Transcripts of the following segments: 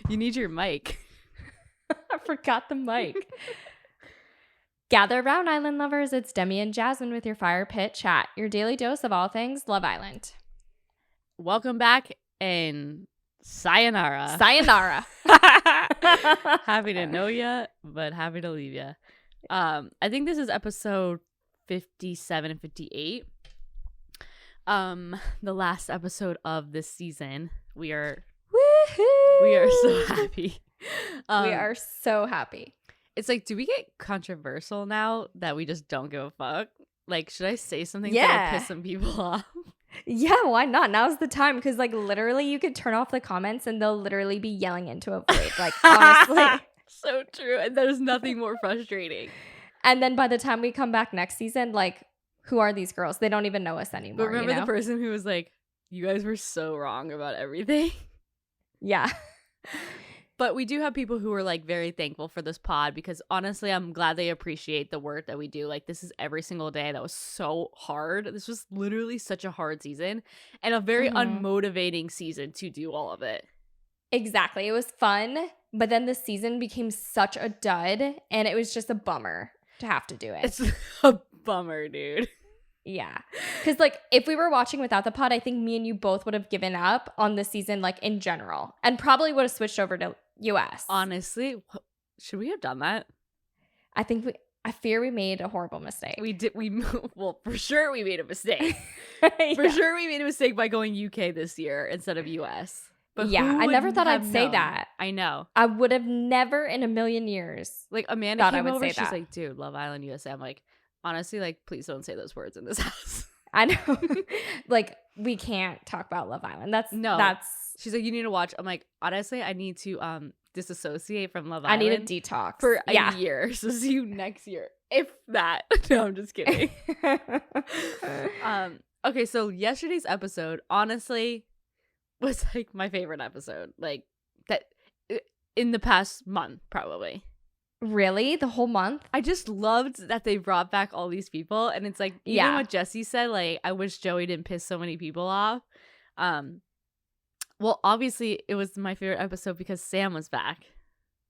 You need your mic. I forgot the mic. Gather around, Island lovers. It's Demi and Jasmine with your Fire Pit Chat, your daily dose of all things Love Island. Welcome back and sayonara. Sayonara. Happy to know ya, but happy to leave ya. I think this is episode 57 and 58. The last episode of this season. We are so happy. We are so happy. It's like, do we get controversial now that we just don't give a fuck? Like, should I say something Yeah. that'll piss some people off? Yeah, why not? Now's the time, because like literally you could turn off the comments and they'll literally be yelling into a void. Like, honestly. So true. And there's nothing more frustrating. And then by the time we come back next season, like, who are these girls? They don't even know us anymore. But remember the person who was like, you guys were so wrong about everything? Yeah. But we do have people who are like very thankful for this pod, because honestly, I'm glad they appreciate the work that we do. Like, this is every single day. That was so hard. This was literally such a hard season and a very unmotivating season to do all of it. Exactly. It was fun, but then the season became such a dud and it was just a bummer to have to do it. It's a bummer, dude. Yeah. Because like if we were watching without the pod, I think me and you both would have given up on the season, like in general, and probably would have switched over to US. Honestly, should we have done that? I fear we made a horrible mistake. Well, for sure we made a mistake. Yeah. For sure we made a mistake by going UK this year instead of US. But yeah, I never thought I'd say that. I know. I would have never in a million years. Like, Amanda thought came I would over, say she's that. like, dude, Love Island USA. I'm like, honestly, like, please don't say those words in this house. I know. Like, we can't talk about Love Island. That's She's like, you need to watch. I'm like, honestly, I need to disassociate from Love I Island. need a detox for a year. So see you next year, if that. No, I'm just kidding. Okay, so yesterday's episode honestly was like my favorite episode, like that in the past month, probably. Really? The whole month? I just loved that they brought back all these people, and it's like, even what Jesse said, like, I wish Joey didn't piss so many people off. Well, obviously it was my favorite episode because Sam was back.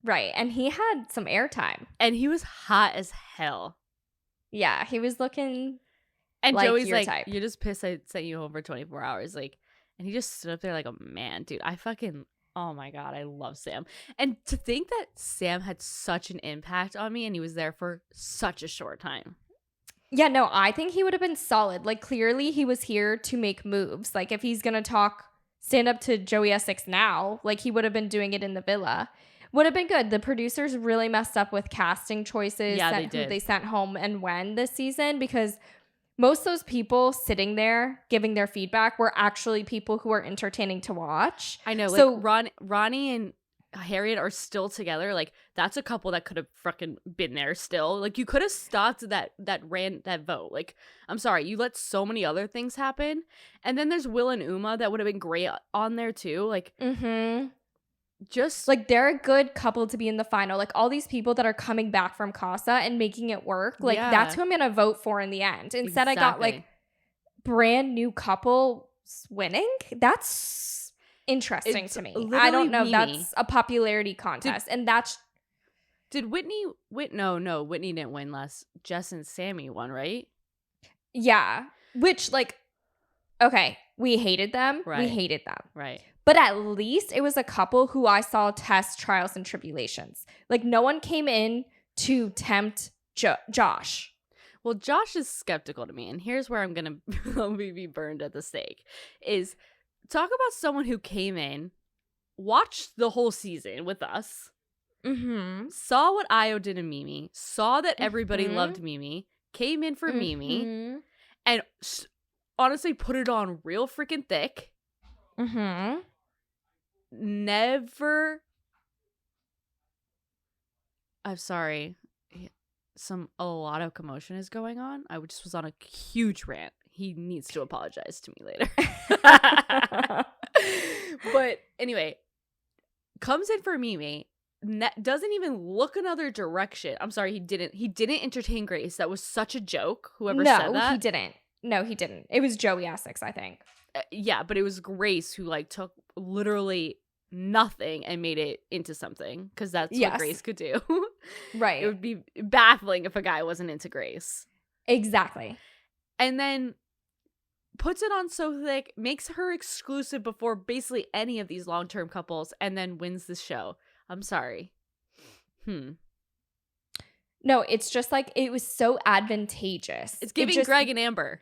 Right, and he had some airtime. And he was hot as hell. Yeah, he was looking and like Joey's your like, type. You're just pissed I sent you home for 24 hours. Like, and he just stood up there like a man, dude. Oh my God, I love Sam. And to think that Sam had such an impact on me and he was there for such a short time. Yeah, no, I think he would have been solid. Like, clearly he was here to make moves. Like, if he's going to stand up to Joey Essex now, like he would have been doing it in the villa. Would have been good. The producers really messed up with casting choices. Yeah, they did. Who they sent home and when this season, because most of those people sitting there giving their feedback were actually people who are entertaining to watch. I know. So, like Ronnie and Harriet are still together. Like, that's a couple that could have fucking been there still. Like, you could have stopped that vote. Like, I'm sorry, you let so many other things happen. And then there's Will and Uma that would have been great on there too. Like, just like, they're a good couple to be in the final. Like, all these people that are coming back from Casa and making it work, like, that's who I'm gonna vote for in the end. Instead, I got like brand new couples winning. That's interesting to me. I don't know. That's a popularity contest, and that's. Did Whitney? No, Whitney didn't win last. Jess and Sammy won, right? Yeah, which, like, okay, we hated them. Right. We hated them. Right. But at least it was a couple who I saw test trials and tribulations. Like, no one came in to tempt Josh. Well, Josh is skeptical to me, and here's where I'm gonna be burned at the stake. Is talk about someone who came in, watched the whole season with us, saw what Io did in Mimi, saw that everybody loved Mimi, came in for Mimi, and honestly put it on real freaking thick. Never. I'm sorry. A lot of commotion is going on. I just was on a huge rant. He needs to apologize to me later. But anyway, comes in for Mimi, doesn't even look another direction. I'm sorry, he didn't entertain Grace. That was such a joke. Whoever said that. No, he didn't. It was Joey Essex, I think. Yeah, but it was Grace who like took literally nothing and made it into something, because that's what Grace could do. Right. It would be baffling if a guy wasn't into Grace. Exactly. And then puts it on so thick, makes her exclusive before basically any of these long-term couples, and then wins the show. I'm sorry. No, it's just like, it was so advantageous. It's giving Greg and Amber.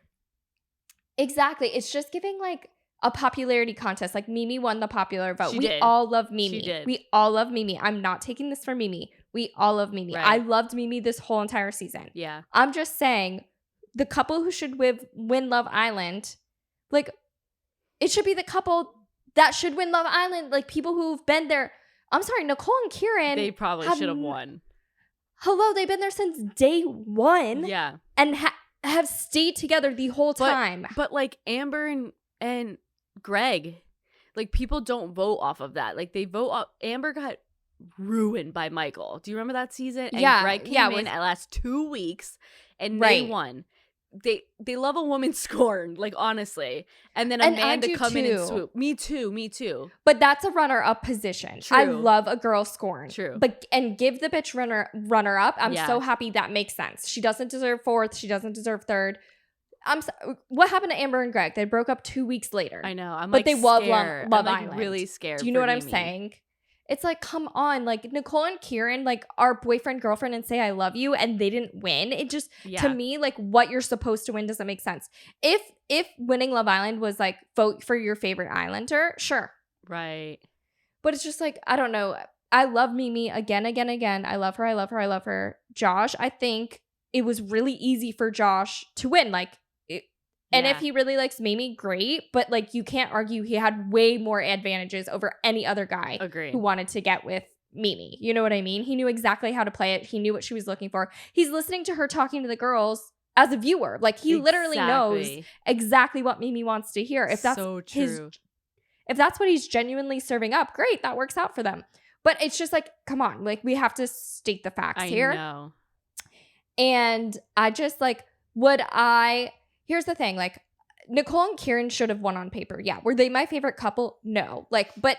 Exactly. It's just giving like a popularity contest. Like Mimi won the popular vote. We all love Mimi. She did. We all love Mimi. I'm not taking this from Mimi. We all love Mimi. Right. I loved Mimi this whole entire season. Yeah. I'm just saying, the couple who should win Love Island, like, it should be the couple that should win Love Island. Like, people who've been there. I'm sorry, Nicole and Kieran. They probably should have won. Hello, they've been there since day one. Yeah. And have stayed together the whole time. But like Amber and Greg, like, people don't vote off of that. Like, they vote off. Amber got ruined by Michael. Do you remember that season? And Greg came in at last 2 weeks and they won. They love a woman scorned, like, honestly. And then Amanda come in and swoop. Me too. But that's a runner-up position. True. I love a girl scorned. True. But and give the bitch runner-up. I'm so happy that makes sense. She doesn't deserve fourth. She doesn't deserve third. What happened to Amber and Greg? They broke up 2 weeks later. I know. But they love Love I'm Island. Really scared. Do you know what I'm saying? It's like, come on, like, Nicole and Kieran, like, are boyfriend, girlfriend, and say I love you, and they didn't win. It just, to me, like, what you're supposed to win doesn't make sense. If winning Love Island was, like, vote for your favorite Islander, sure. Right. But it's just, like, I don't know. I love Mimi again. I love her. Josh, I think it was really easy for Josh to win. Like, and if he really likes Mimi, great. But, like, you can't argue he had way more advantages over any other guy who wanted to get with Mimi. You know what I mean? He knew exactly how to play it. He knew what she was looking for. He's listening to her talking to the girls as a viewer. Like, he literally knows exactly what Mimi wants to hear. If that's so true. If that's what he's genuinely serving up, great. That works out for them. But it's just like, come on. Like, we have to state the facts here. I know. And I just, like, here's the thing, like, Nicole and Kieran should have won on paper. Yeah. Were they my favorite couple? No. Like, but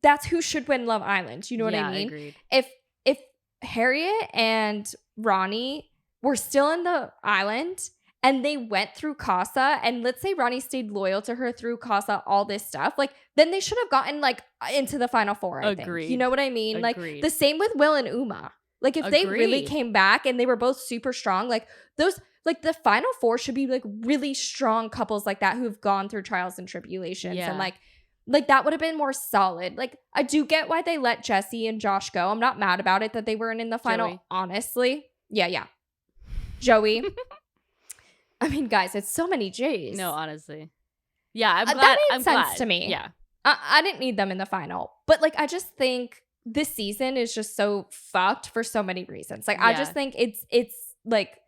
that's who should win Love Island. You know what I mean? Agreed. If Harriet and Ronnie were still in the island and they went through Casa, and let's say Ronnie stayed loyal to her through Casa, all this stuff, like, then they should have gotten, like, into the final four, I think. You know what I mean? Agreed. Like, the same with Will and Uma. Like, if they really came back and they were both super strong, like, those... Like, the final four should be, like, really strong couples like that who've gone through trials and tribulations. Yeah. And, like that would have been more solid. Like, I do get why they let Jesse and Josh go. I'm not mad about it that they weren't in the final, Joey. Honestly. Yeah. Joey. I mean, guys, it's so many J's. No, honestly. Yeah, I'm glad. That made sense to me. Yeah. I didn't need them in the final. But, like, I just think this season is just so fucked for so many reasons. Like, I just think it's like...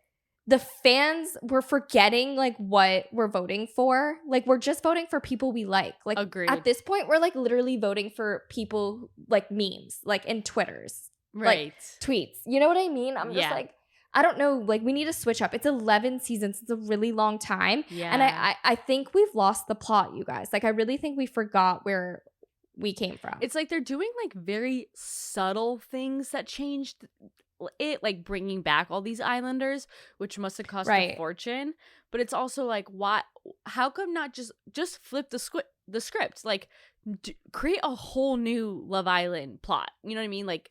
The fans were forgetting, like, what we're voting for. Like, we're just voting for people we like. Like, agreed. At this point, we're, like, literally voting for people, like, memes, like, in Twitters. Right. Like, tweets. You know what I mean? I'm just like, I don't know. Like, we need to switch up. It's 11 seasons. It's a really long time. Yeah. And I think we've lost the plot, you guys. Like, I really think we forgot where we came from. It's like they're doing, like, very subtle things that changed it, like bringing back all these islanders, which must have cost a fortune. But it's also like, how come not just flip the script, like, create a whole new Love Island plot? You know what I mean? Like,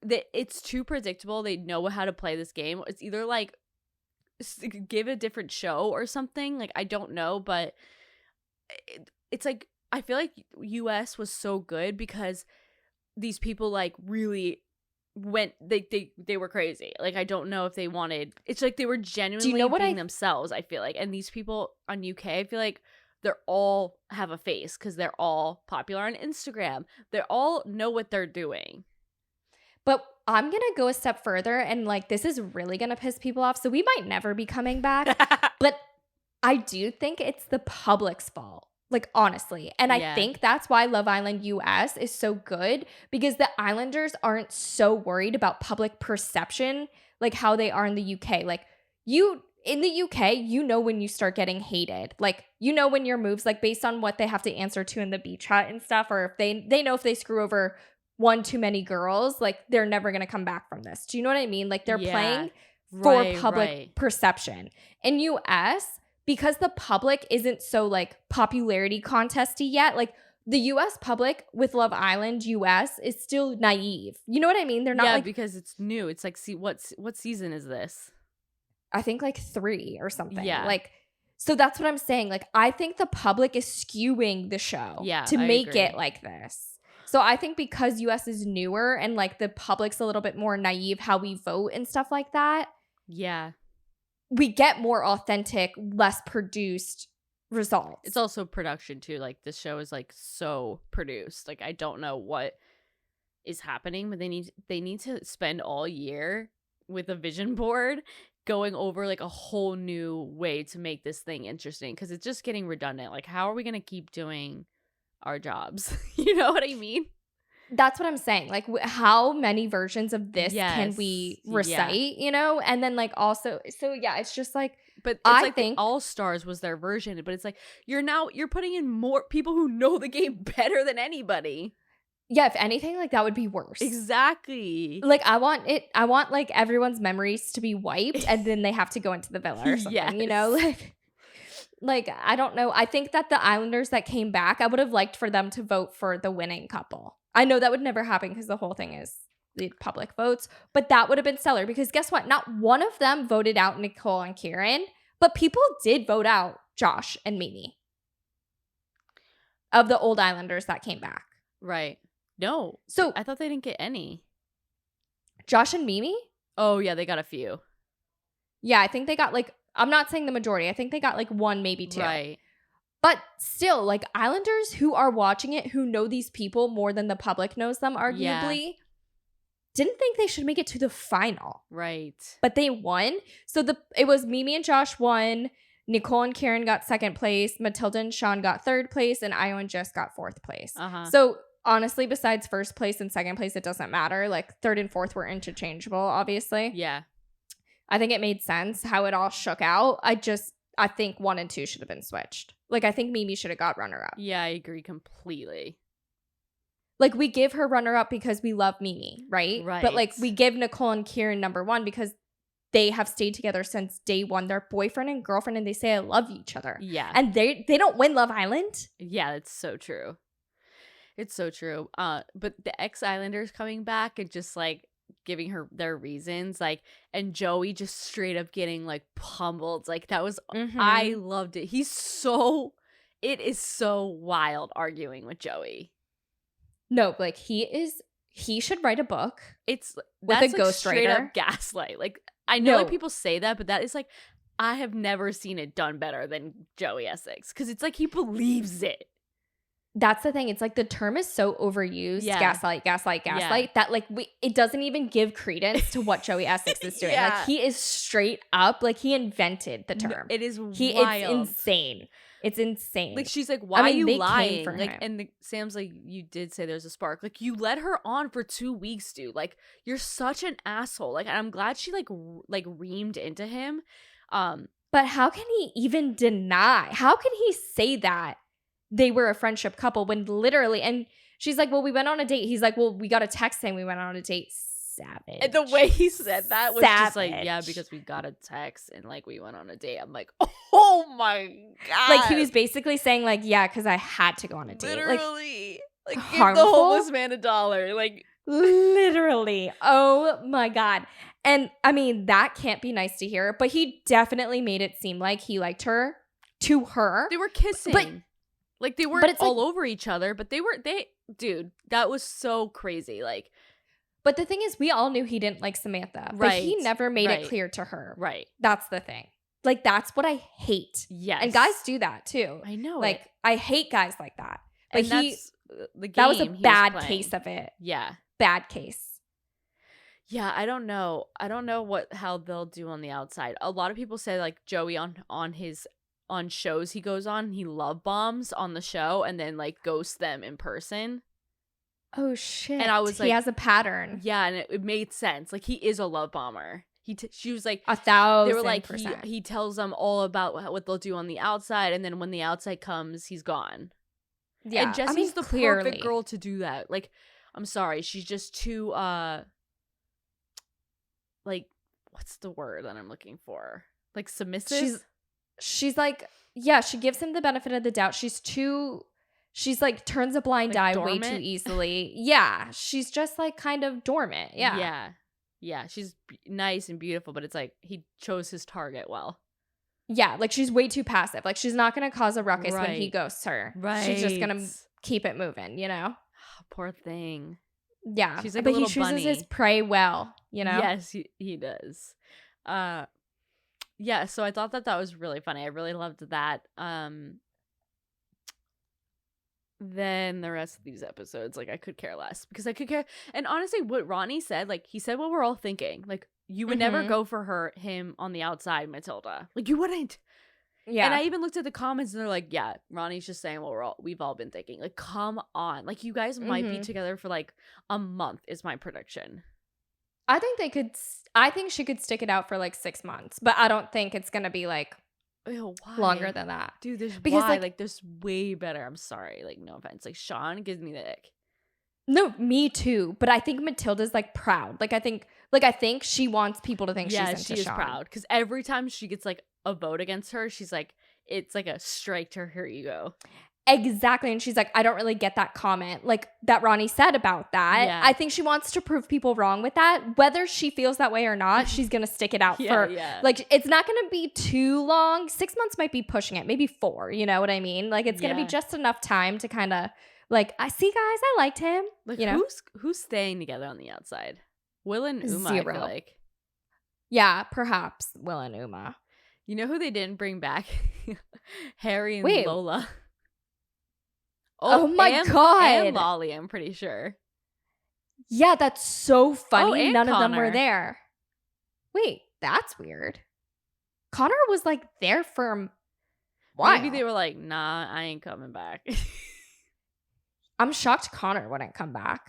it's too predictable. They know how to play this game. It's either like give a different show or something. Like, I don't know, but it's like, I feel like US was so good because these people, like, really went, they were crazy. Like, I don't know if they wanted, it's like they were genuinely being themselves, I feel like. And these people on UK, I feel like they're all have a face because they're all popular on Instagram. They all know what they're doing. But I'm gonna go a step further, and, like, this is really gonna piss people off, so we might never be coming back. But I do think it's the public's fault. Like, honestly. And I think that's why Love Island US is so good, because the Islanders aren't so worried about public perception like how they are in the UK. Like, in the UK, you know when you start getting hated. Like, you know when your moves, like based on what they have to answer to in the beach hut and stuff, or if they know if they screw over one too many girls, like they're never going to come back from this. Do you know what I mean? Like they're playing for public perception. In US, because the public isn't so like popularity contesty yet, like the US public with Love Island US is still naive. You know what I mean? They're not like, because it's new. It's like, see, what season is this? I think like 3 or something. Yeah. Like, so that's what I'm saying. Like, I think the public is skewing the show to make it like this. So I think because US is newer and like the public's a little bit more naive how we vote and stuff like that. Yeah. We get more authentic, less produced results. It's also production too. Like this show is like so produced. Like I don't know what is happening, but they need to spend all year with a vision board going over like a whole new way to make this thing interesting, because it's just getting redundant. Like how are we going to keep doing our jobs? You know what I mean? That's what I'm saying. Like how many versions of this can we recite, you know? And then like also, so yeah, it's just like, but I think All Stars was their version, but it's like you're putting in more people who know the game better than anybody. Yeah, if anything, like that would be worse. Exactly. Like I want like everyone's memories to be wiped and then they have to go into the villa or something, you know? Like I don't know. I think that the Islanders that came back, I would have liked for them to vote for the winning couple. I know that would never happen because the whole thing is the public votes, but that would have been stellar because guess what? Not one of them voted out Nicole and Kieran, but people did vote out Josh and Mimi of the old Islanders that came back. Right. No. So I thought they didn't get any. Josh and Mimi? Oh, yeah, they got a few. Yeah, I think they got like, I'm not saying the majority. I think they got like 1, maybe 2. Right. But still, like Islanders who are watching it, who know these people more than the public knows them, arguably, didn't think they should make it to the final. Right. But they won. So it was Mimi and Josh won. Nicole and Kieran got 2nd place. Matilda and Sean got 3rd place. And Io and Jess got 4th place. So honestly, besides 1st place and 2nd place, it doesn't matter. Like 3rd and 4th were interchangeable, obviously. Yeah. I think it made sense how it all shook out. I think 1 and 2 should have been switched. Like, I think Mimi should have got runner-up. Yeah, I agree completely. Like, we give her runner-up because we love Mimi, right? Right. But, like, we give Nicole and Kieran number 1 because they have stayed together since day 1. They're boyfriend and girlfriend, and they say I love each other. Yeah. And they don't win Love Island. Yeah, it's so true. It's so true. But the ex-Islanders coming back and just, like, giving her their reasons, like, and Joey just straight up getting like pummeled, like that was I loved it. It is so wild arguing with Joey. No, like he should write a book. It's with a ghostwriter. Straight up gaslight. Like I know like people say that, but that is like I have never seen it done better than Joey Essex, because it's like he believes it. That's the thing. It's like the term is so overused, gaslight, that like it doesn't even give credence to what Joey Essex is doing. Like he is straight up, like he invented the term. No, it is wild. It's insane. It's insane. Like she's like, why are you lying? Like, and Sam's like, you did say there's a spark. Like you let her on for 2 weeks, dude. Like you're such an asshole. Like, and I'm glad she like reamed into him. But how can he even deny? How can he say that they were a friendship couple when literally, and she's like, well, we went on a date. He's like, well, we got a text saying we went on a date. Savage. And the way he said that was just like, yeah, because we got a text and like we went on a date. I'm like, oh my God. Like he was basically saying like, yeah, because I had to go on a date. Literally. Like give the homeless man $1. Like literally. Oh my God. And I mean, that can't be nice to hear, but he definitely made it seem like he liked her to her. They were kissing. But like they weren't all over each other, but dude, that was so crazy. Like, but the thing is, we all knew he didn't like Samantha, but he never made it clear to her. Right. That's the thing. Like, that's what I hate. Yes. And guys do that too. I know. Like, I hate guys like that. But and that's the game that was a bad case of it. Yeah. Bad case. Yeah, I don't know. I don't know how they'll do on the outside. A lot of people say like Joey on shows he goes on, he love bombs on the show and then like ghosts them in person. Oh shit. And I was like, he has a pattern. Yeah, and it made sense. Like he is a love bomber. She was like 1,000%. They were like he tells them all about what they'll do on the outside, and then when the outside comes, he's gone. Yeah, and Jessie's the perfect girl to do that. Like, I'm sorry, she's just too like, what's the word that I'm looking for? Like, submissive. She's like, yeah, she gives him the benefit of the doubt. She's like turns a blind eye dormant? Way too easily. Yeah, she's just like kind of dormant. Yeah. Yeah, she's nice and beautiful, but it's like he chose his target well. Yeah, like she's way too passive. Like she's not going to cause a ruckus when he ghosts her. Right. She's just going to keep it moving, you know? Poor thing. Yeah. She's like but a little he chooses bunny. his prey well, you know? Yes, he does. Yeah, so I thought that was really funny. I really loved that. Then the rest of these episodes, like, I could care less because I could care. And honestly, what Ronnie said, like, he said what we're all thinking. Like, you would never go for him on the outside, Matilda. Like, you wouldn't. Yeah. And I even looked at the comments and they're like, yeah, Ronnie's just saying what we've all been thinking. Like, come on. Like, you guys might be together for like a month is my prediction. I think she could stick it out for like 6 months, but I don't think it's going to be like longer than that. Dude, there's way better. I'm sorry. Like, no offense. Like, Sean gives me the ick. No, me too. But I think Matilda's like proud. I think she wants people to think she's into Sean. She is proud. Because every time she gets like a vote against her, she's like, it's like a strike to her ego. Exactly. And she's like, I don't really get that comment like that Ronnie said about that. Yeah. I think she wants to prove people wrong with that. Whether she feels that way or not, she's going to stick it out like, it's not going to be too long. 6 months might be pushing it. Maybe 4. You know what I mean? Like, it's going to be just enough time to kind of like, I see, guys, I liked him. Like, you know? Who's staying together on the outside? Will and Uma, 0. I feel like. Yeah, perhaps Will and Uma. You know who they didn't bring back? Harry and Lola. Oh my God. And Lolly, I'm pretty sure. Yeah, that's so funny. And None Connor. of them were there. Wait, that's weird. Connor was like there for a while. Maybe they were like, nah, I ain't coming back. I'm shocked Connor wouldn't come back.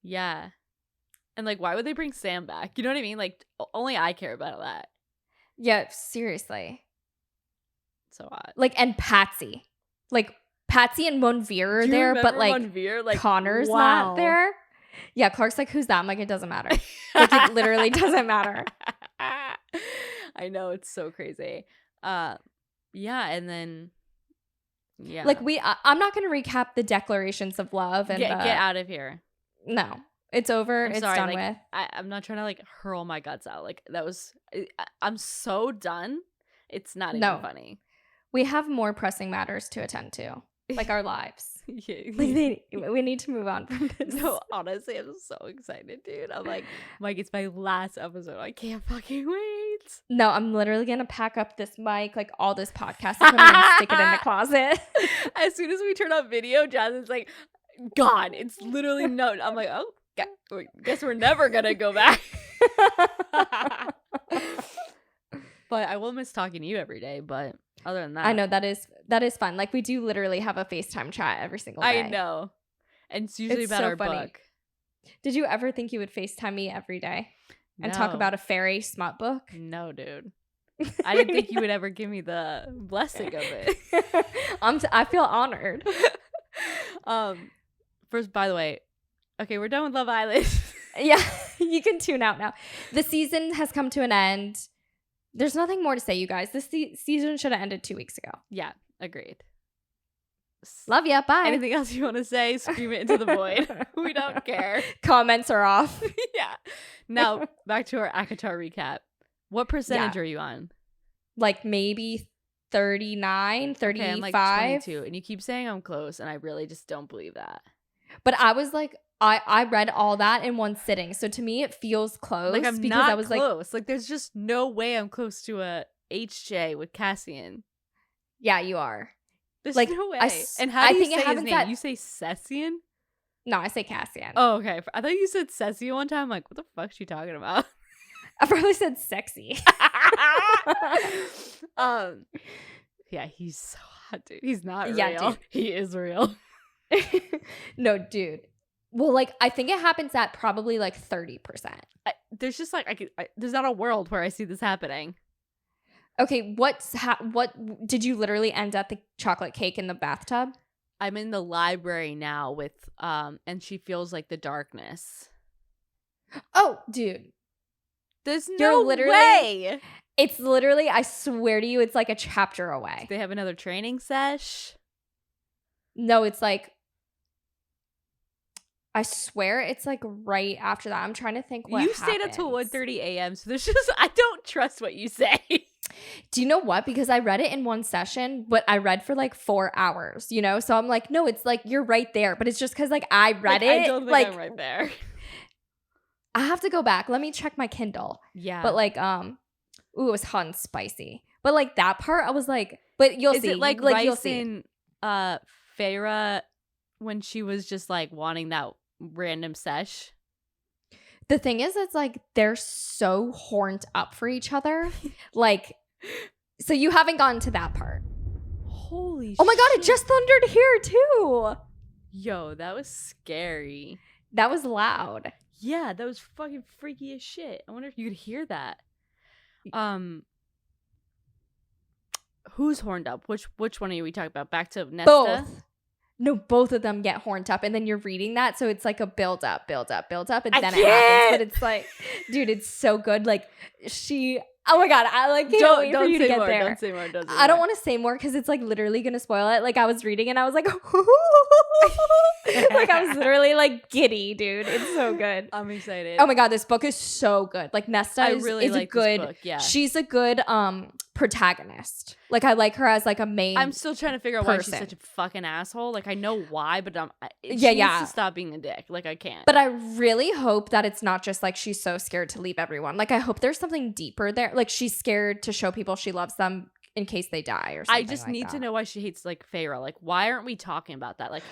Yeah. And like, why would they bring Sam back? You know what I mean? Like, only I care about that. Yeah, seriously. So odd. Like, and Patsy. Like, Patsy and Monveer are there, but like, Monveer? Like, Connor's not there. Yeah, Clark's like, who's that? I'm like, it doesn't matter. Like, it literally doesn't matter. I know, it's so crazy. Yeah, and then like I'm not gonna recap the declarations of love and get out of here. No, it's over. It's done like, with. I'm not trying to like hurl my guts out. Like, that was. I'm so done. It's not even funny. We have more pressing matters to attend to. Like, our lives. Yeah. Like, we need to move on from this. No, honestly, I'm so excited, dude. I'm like, Mike, it's my last episode. I can't fucking wait. No, I'm literally gonna pack up this mic, like all this podcast equipment, and stick it in the closet. As soon as we turn on video, Jasmine's like, God, it's literally no. I'm like, oh, guess we're never gonna go back. But I will miss talking to you every day. But other than that, I know that is fun. Like, we do literally have a FaceTime chat every single day. I know, and it's usually about our book. Did you ever think you would FaceTime me every day and talk about a fairy smut book? No, dude. I didn't think you would ever give me the blessing of it. I feel honored. First, by the way, okay, we're done with Love Island. Yeah, you can tune out now. The season has come to an end. There's nothing more to say, you guys. This season should have ended 2 weeks ago. Yeah, agreed. Love ya. Bye. Anything else you want to say? Scream it into the void. We don't care. Comments are off. Yeah. Now, back to our ACOTAR recap. What percentage are you on? Like, maybe 39, 35. Okay, I'm like 22. And you keep saying I'm close, and I really just don't believe that. But I was like, I read all that in one sitting. So to me, it feels close. Like, I'm because not I was close. Like, there's just no way I'm close to a HJ with Cassian. Yeah, you are. There's like, no way. And how do you say his name? You say Cessian? No, I say Cassian. Oh, okay. I thought you said Cessi one time. I'm like, what the fuck is she talking about? I probably said sexy. Yeah, he's so hot, dude. He's not real. Dude. He is real. No, dude. Well, like, I think it happens at probably like 30%. There's just like there's not a world where I see this happening. Okay, what did you literally end at the chocolate cake in the bathtub? I'm in the library now with and she feels like the darkness. Oh, dude. There's no way. It's literally, I swear to you, it's like a chapter away. Do they have another training sesh? No, it's like, I swear it's like right after that. I'm trying to think what happens. You stayed up till 1:30 a.m. So there's just, I don't trust what you say. Do you know what? Because I read it in one session, but I read for like 4 hours, you know? So I'm like, no, it's like, you're right there. But it's just because like I read it. I don't think like, I'm right there. I have to go back. Let me check my Kindle. Yeah. But like, ooh, it was hot and spicy. But like that part, I was like, but you'll see. Is it like you'll Rice see. and Feyre when she was just like wanting that random sesh? The thing is, it's like they're so horned up for each other. Like, so you haven't gotten to that part. Holy shit. Oh my God, it just thundered here too. Yo, that was scary. That was loud. Yeah, that was fucking freaky as shit. I wonder if you could hear that. Who's horned up? Which one are we talking about? Back to Nesta? Both. No, both of them get horned up, and then you're reading that, so it's like a build up, and then it happens. But it's like, dude, it's so good. Like oh my God, I like can't wait for you to get there. Don't say more. I don't want to say more because it's like literally gonna spoil it. Like I was reading and I was like, like I was literally like giddy, dude. It's so good. I'm excited. Oh my God, this book is so good. Like Nesta is like a good. This book. Yeah, she's a good protagonist. Like I like her as like a main. I'm still trying to figure out why she's such a fucking asshole. Like I know why, but she needs to stop being a dick. Like I can't. But I really hope that it's not just like she's so scared to leave everyone. Like I hope there's something deeper there. Like she's scared to show people she loves them in case they die or something. I just need to know why she hates like Feyre. Like why aren't we talking about that? Like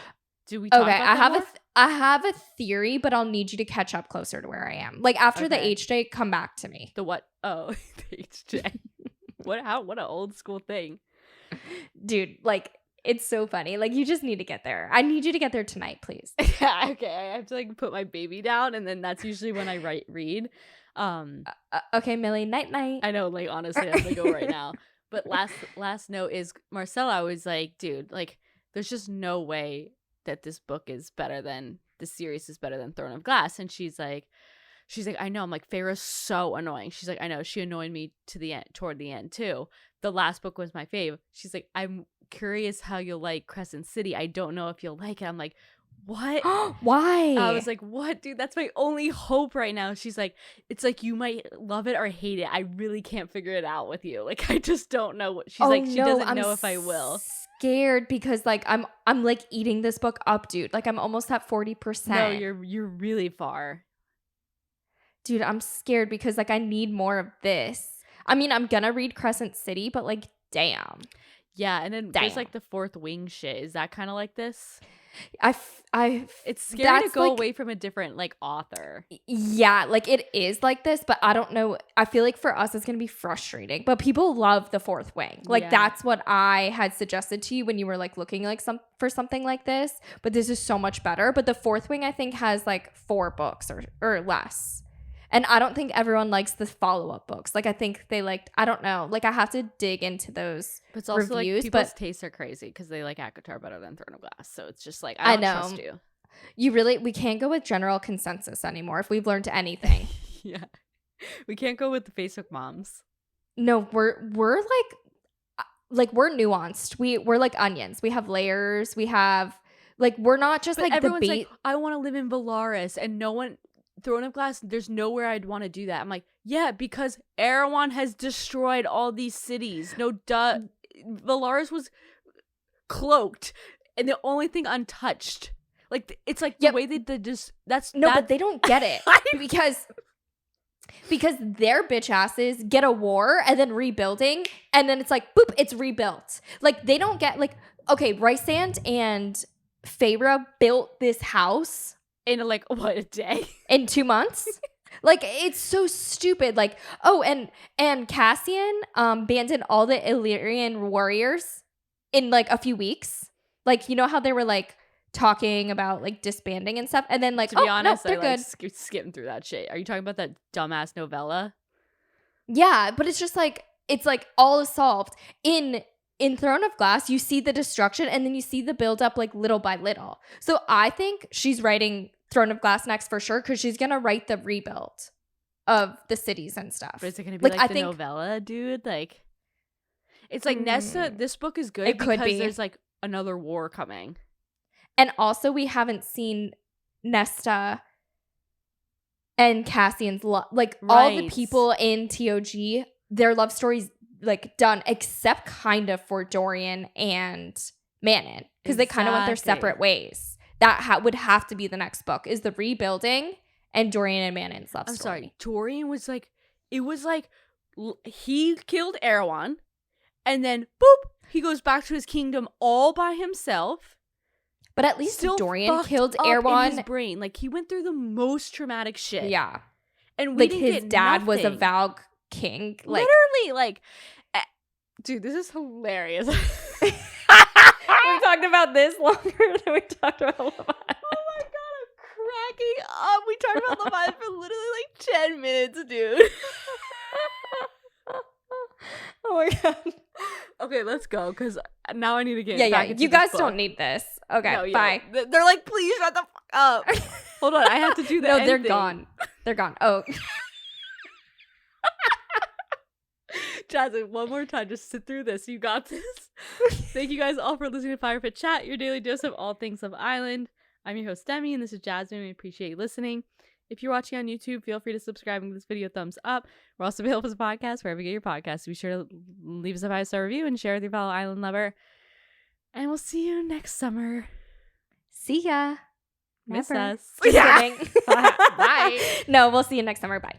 do we talk about that I have a theory, but I'll need you to catch up closer to where I am. Like after the HJ, come back to me. The what? Oh, the HJ. What an old school thing. Dude, like it's so funny. Like you just need to get there. I need you to get there tonight, please. Yeah, okay. I have to like put my baby down and then that's usually when I read. Okay, Millie, night. I know, like honestly, I have to go right now. But last note is Marcella was like, dude, like there's just no way that this book is better than this series is better than Throne of Glass. And she's like, I know. I'm like, Feyre's so annoying. She's like, I know. She annoyed me toward the end too. The last book was my fave. She's like, I'm curious how you'll like Crescent City. I don't know if you'll like it. I'm like, what? Why? I was like, what, dude? That's my only hope right now. She's like, it's like you might love it or hate it. I really can't figure it out with you. Like, I just don't know what she's like. She doesn't know if I will. Scared because like I'm like eating this book up, dude. Like I'm almost at 40%. No, you're really far. Dude, I'm scared because like I need more of this. I mean, I'm gonna read Crescent City, but like, damn. Yeah, and then there's like the Fourth Wing shit. Is that kind of like this? It's scary to go away from a different like author. Yeah, like it is like this, but I don't know. I feel like for us it's gonna be frustrating. But people love the Fourth Wing. Like that's what I had suggested to you when you were like looking like for something like this. But this is so much better. But the Fourth Wing I think has like 4 books or less. And I don't think everyone likes the follow-up books. Like, I think they liked, I don't know. Like, I have to dig into those but it's also reviews. Like, people's tastes are crazy because they like ACOTAR better than Throne of Glass. So it's just like, I don't trust you. We can't go with general consensus anymore if we've learned anything. Yeah. We can't go with the Facebook moms. No, we're we're nuanced. We're like onions. We have layers. We have, like, we're not just but like everyone's the like, I want to live in Valaris and no one... Throne of Glass, there's nowhere I'd want to do that. I'm like, yeah, because Erewhon has destroyed all these cities. No duh. Valaris was cloaked and the only thing untouched. Like, it's like the way they just, but they don't get it. because their bitch asses get a war and then rebuilding and then it's like, boop, it's rebuilt. Like, they don't get, like, okay, Rysand and Feyre built this house in like what, a day? In 2 months? Like, it's so stupid. Like, oh, and Cassian abandoned all the Illyrian warriors in like a few weeks. Like, you know how they were like talking about like disbanding and stuff, and then like, to be honest, no, they're I good. Skipping through that shit. Are you talking about that dumbass novella? Yeah, but it's just like, it's like all is solved. In Throne of Glass, you see the destruction and then you see the build up like little by little. So I think she's writing Throne of Glass next for sure, because she's gonna write the rebuild of the cities and stuff. But is it gonna be like the novella, dude? Like, it's like Nesta. This book is good because there's like another war coming, and also we haven't seen Nesta and Cassian's love. Like all the people in TOG, their love stories like done, except kind of for Dorian and Manon, because they kind of went their separate ways. That would have to be the next book, is the rebuilding and Dorian and Manon's love story. I'm sorry, Dorian was like, it was like he killed Erewhon, and then boop, he goes back to his kingdom all by himself. But at least Dorian killed Erewhon. In his brain, like he went through the most traumatic shit. Yeah, and we like his dad was a Valg king. Like, literally, like, dude, this is hilarious. We talked about this longer than we talked about Leviathan. Oh my god, I'm cracking up. We talked about Leviathan for literally like 10 minutes, dude. Oh my god. Okay, let's go, because now I need to get back into you guys book. Don't need this. Okay, no, bye. They're like, please shut the fuck up. Hold on, I have to do that. No, they're gone. They're gone. Oh. Jasmine, one more time, just sit through this. You got this. Thank you guys all for listening to Fire Pit Chat, your daily dose of all things Love Island. I'm your host, Demi, and this is Jasmine. We appreciate you listening. If you're watching on YouTube, feel free to subscribe and give this video a thumbs up. We're also available as a podcast wherever you get your podcasts. Be sure to leave us a 5-star review and share with your fellow island lover. And we'll see you next summer. See ya. Miss us. Just kidding. Bye. No, we'll see you next summer. Bye.